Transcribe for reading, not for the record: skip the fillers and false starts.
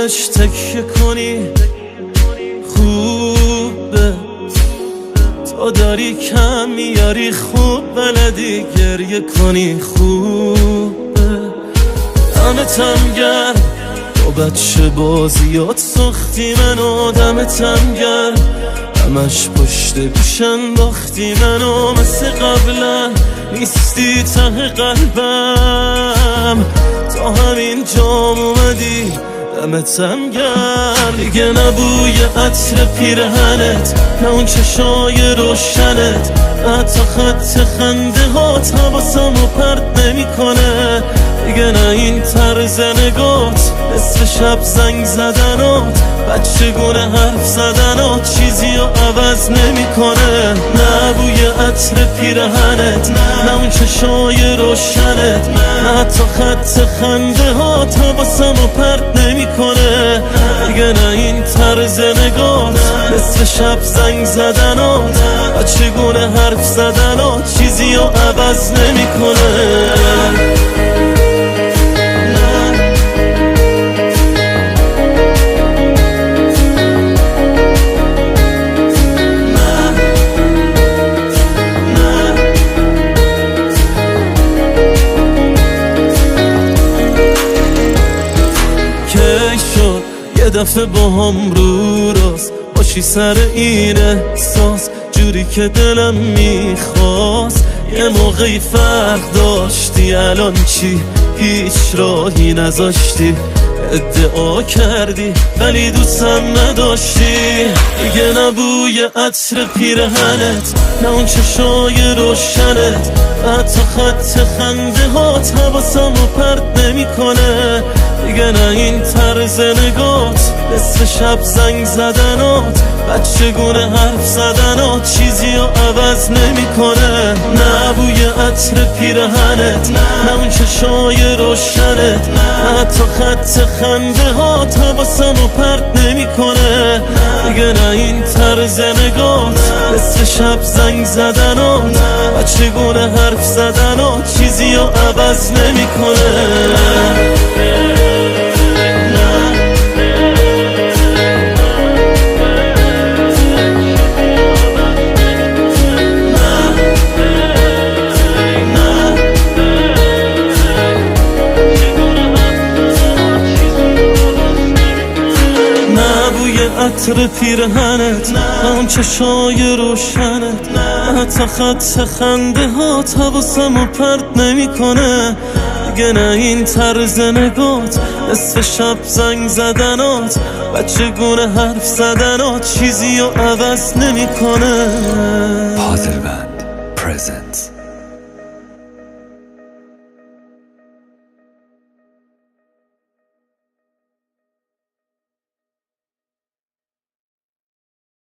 بهش تکیه کنی خوبه، تو داری کم میاری خوب بلدی گریه کنی خوبه. دمتم گرم تو بچه بازیات ساختی منو، دمتم گرم همش پشت گوش انداختی منو، مثل قبلا نیستی ته قلبم، تا همین جام اومدی دمتم گرم. دیگه نبوی عطر پیرهنت، نه اون چشای روشنت، حتی خط خنده هات حواسمو پرت نمیکنه. دیگه نه این طرز نگات، نصف شب زنگ زدنات، بچگونه حرف زدنات چیزی رو عوض نمیکنه. نه بوی عطر پیرهنت، نه اون چشای روشنت، نه حتی خط خنده هات حواسمو پرت نمیکنه. دیگه نه این طرز نگات، نصف شب زنگ زدنات، بچگونه حرف زدنات چیزی رو عوض نمیکنه. یه دفعه با هم رو راست باشی سر این احساس، جوری که دلم میخواست. یه موقعی فرق داشتی، الان چی؟ هیچ راهی نذاشتی، ادعا کردی ولی دوستم نداشتی. دیگه نبوی عطر پیرهنت، نه اون چشای روشنت، حتی خط خنده هات حواسمو پرت نمیکنه. دیگه نه این طرز نگات، نصف شب زنگ زدنات، بچگونه حرف زدنات چیزی رو عوض نمیکنه. نه بوی عطر پیرهنت، نه اون چشای روشنت، حتی خط خنده هات حواسمو پرت نمیکنه. دیگه نه این طرز نگات، نصف شب زنگ زدنات، بچگونه حرف زدنات چیزی رو عوض نمیکنه. عطر پیرهنت، نه اون چشای روشنت، نه حتی خط خنده هات حواسمو پرت نمیکنه. دیگه نه این طرز نگات، نصف شب زنگ زدنات، بچگونه حرف زدنات چیزی رو عوض نمیکنه. پازل بند پرزنت